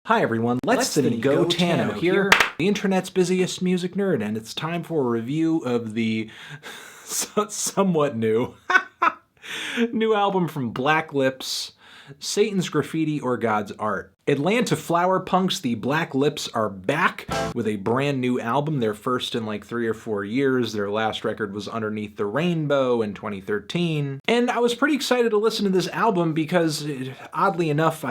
Hi everyone, Let's Go Tano here, the internet's busiest music nerd, and it's time for a review of the somewhat new album from Black Lips, Satan's Graffiti or God's Art. Atlanta Flower Punks, the Black Lips, are back with a brand new album, their first in like 3 or 4 years. Their last record was Underneath the Rainbow in 2013. And I was pretty excited to listen to this album because, oddly enough,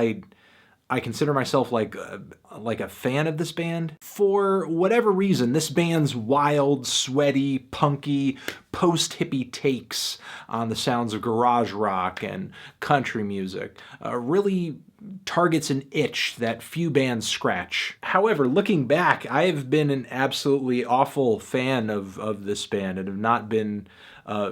I consider myself like a fan of this band. For whatever reason, this band's wild, sweaty, punky, post-hippie takes on the sounds of garage rock and country music really targets an itch that few bands scratch. However, looking back, I've been an absolutely awful fan of this band and have not been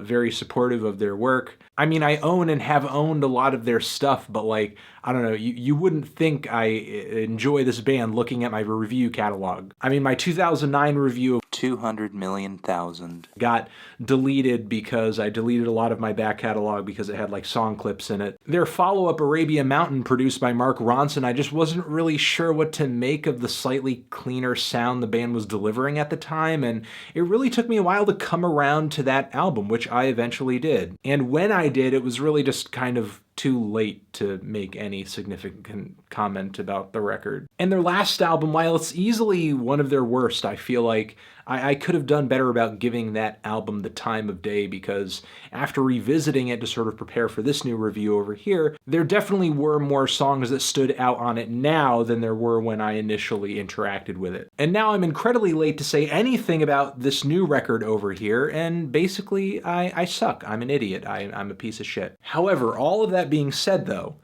very supportive of their work. I mean, I own and have owned a lot of their stuff, but like, I don't know, you wouldn't think I enjoy this band looking at my review catalog. I mean, my 2009 review of 200 million thousand got deleted because I deleted a lot of my back catalog because it had like song clips in it. Their follow-up, Arabia Mountain, produced by Mark Ronson, I just wasn't really sure what to make of the slightly cleaner sound the band was delivering at the time, and it really took me a while to come around to that album, which I eventually did. And when I did, it was really just kind of too late to make any significant comment about the record. And their last album, while it's easily one of their worst, I feel like I could have done better about giving that album the time of day, because after revisiting it to sort of prepare for this new review over here, there definitely were more songs that stood out on it now than there were when I initially interacted with it. And now I'm incredibly late to say anything about this new record over here, and basically I suck. I'm an idiot. I'm a piece of shit. However, all of that being said though,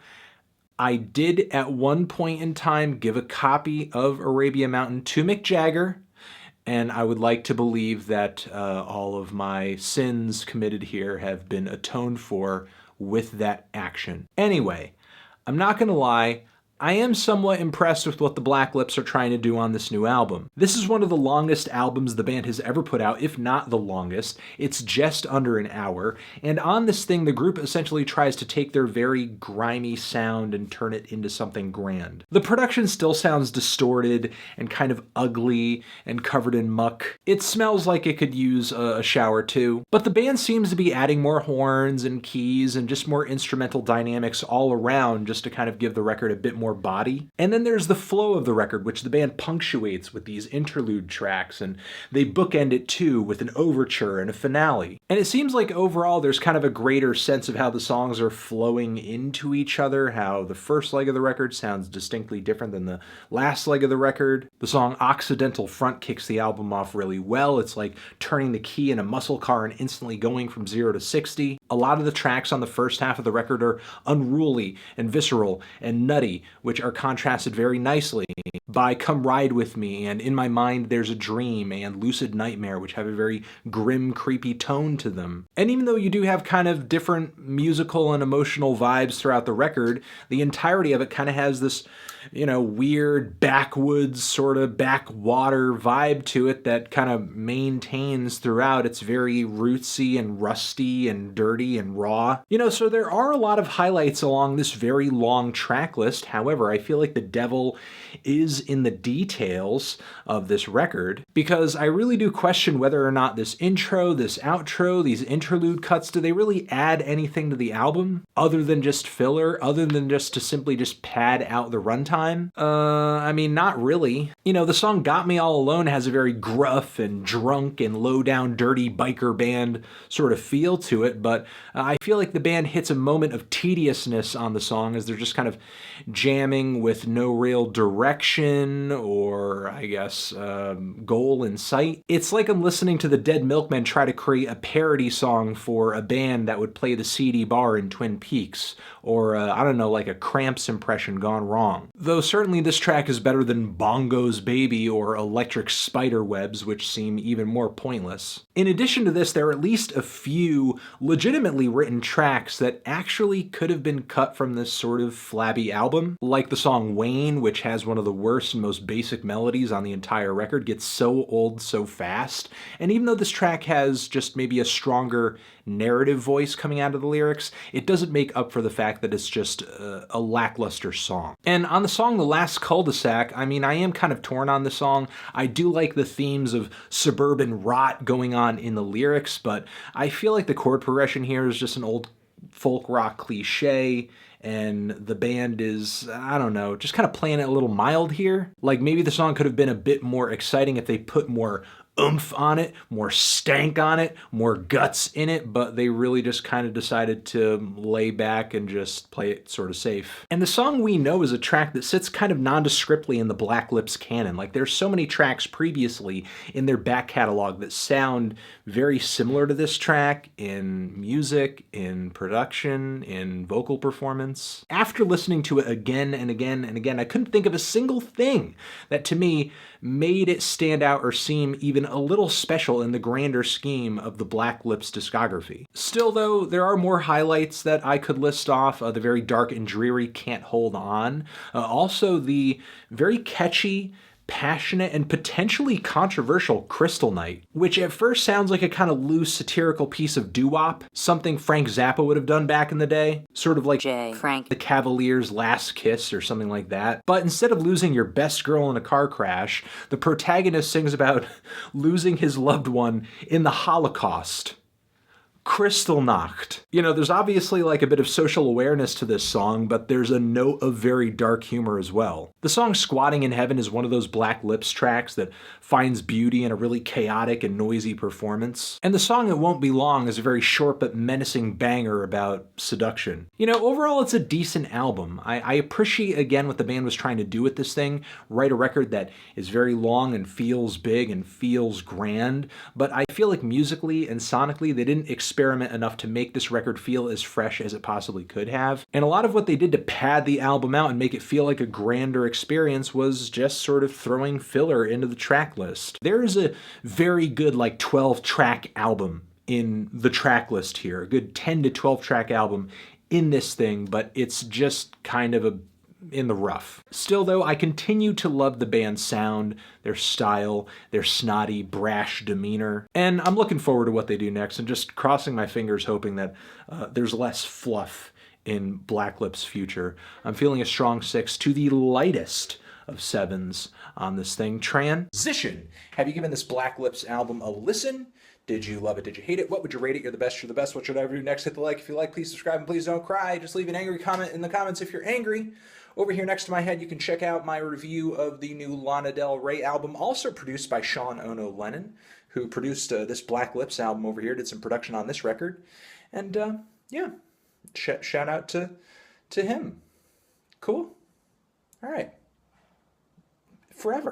I did at one point in time give a copy of Arabia Mountain to Mick Jagger, and I would like to believe that all of my sins committed here have been atoned for with that action. Anyway, I'm not gonna lie, I am somewhat impressed with what the Black Lips are trying to do on this new album. This is one of the longest albums the band has ever put out, if not the longest. It's just under an hour, and on this thing, the group essentially tries to take their very grimy sound and turn it into something grand. The production still sounds distorted and kind of ugly and covered in muck. It smells like it could use a shower too, but the band seems to be adding more horns and keys and just more instrumental dynamics all around just to kind of give the record a bit more body. And then there's the flow of the record, which the band punctuates with these interlude tracks, and they bookend it too with an overture and a finale. And it seems like overall there's kind of a greater sense of how the songs are flowing into each other, how the first leg of the record sounds distinctly different than the last leg of the record. The song Occidental Front kicks the album off really well. It's like turning the key in a muscle car and instantly going from 0 to 60. A lot of the tracks on the first half of the record are unruly and visceral and nutty, which are contrasted very nicely by Come Ride With Me and In My Mind There's a Dream and Lucid Nightmare, which have a very grim, creepy tone to them. And even though you do have kind of different musical and emotional vibes throughout the record, the entirety of it kind of has this, you know, weird backwoods sort of backwater vibe to it that kind of maintains throughout. It's very rootsy and rusty and dirty and raw. You know, so there are a lot of highlights along this very long track list. However, I feel like the devil is in the details of this record, because I really do question whether or not this intro, this outro, these interlude cuts, do they really add anything to the album other than just filler, other than just to simply just pad out the runtime? I mean, not really. You know, the song Got Me All Alone has a very gruff and drunk and low-down dirty biker band sort of feel to it, but I feel like the band hits a moment of tediousness on the song as they're just kind of jamming with no real direction or, I guess, goal in sight. It's like I'm listening to the Dead Milkmen try to create a parody song for a band that would play the seedy bar in Twin Peaks, or I don't know, like a Cramps impression gone wrong. Though certainly this track is better than Bongo's Baby or Electric Spiderwebs, which seem even more pointless. In addition to this, there are at least a few legitimately written tracks that actually could have been cut from this sort of flabby album, like the song Wayne, which has one of the worst first and most basic melodies on the entire record get so old so fast. And even though this track has just maybe a stronger narrative voice coming out of the lyrics, it doesn't make up for the fact that it's just a lackluster song. And on the song The Last Cul-de-sac, I mean, I am kind of torn on the song. I do like the themes of suburban rot going on in the lyrics, but I feel like the chord progression here is just an old folk rock cliche, and the band is, I don't know, just kind of playing it a little mild here. Like maybe the song could have been a bit more exciting if they put more oomph on it, more stank on it, more guts in it, but they really just kind of decided to lay back and just play it sort of safe. And the song We Know is a track that sits kind of nondescriptly in the Black Lips canon. Like there's so many tracks previously in their back catalog that sound very similar to this track in music, in production, in vocal performance. After listening to it again and again and again, I couldn't think of a single thing that to me made it stand out or seem even a little special in the grander scheme of the Black Lips discography. Still though, there are more highlights that I could list off. The very dark and dreary Can't Hold On. Also the very catchy, passionate, and potentially controversial Crystal Night, which at first sounds like a kind of loose satirical piece of doo-wop, something Frank Zappa would have done back in the day, sort of like Frank the Cavaliers' Last Kiss or something like that. But instead of losing your best girl in a car crash, the protagonist sings about losing his loved one in the Holocaust. Kristallnacht. You know, there's obviously like a bit of social awareness to this song, but there's a note of very dark humor as well. The song Squatting in Heaven is one of those Black Lips tracks that finds beauty in a really chaotic and noisy performance. And the song It Won't Be Long is a very short but menacing banger about seduction. You know, overall it's a decent album. I appreciate again what the band was trying to do with this thing, write a record that is very long and feels big and feels grand, but I feel like musically and sonically they didn't experiment enough to make this record feel as fresh as it possibly could have. And a lot of what they did to pad the album out and make it feel like a grander experience was just sort of throwing filler into the track list. There's a very good like 12 track album in the track list here, a good 10 to 12 track album in this thing, but it's just kind of in the rough. Still though, I continue to love the band's sound, their style, their snotty, brash demeanor, and I'm looking forward to what they do next and just crossing my fingers hoping that there's less fluff in Black Lips' future. I'm feeling a strong 6 to the lightest of 7s on this thing. Transition. Have you given this Black Lips album a listen? Did you love it? Did you hate it? What would you rate it? You're the best. You're the best. What should I do next? Hit the like if you like. Please subscribe and please don't cry. Just leave an angry comment in the comments if you're angry. Over here next to my head, you can check out my review of the new Lana Del Rey album, also produced by Sean Ono Lennon, who produced this Black Lips album over here, did some production on this record. And yeah, shout out to him. Cool. All right. Forever.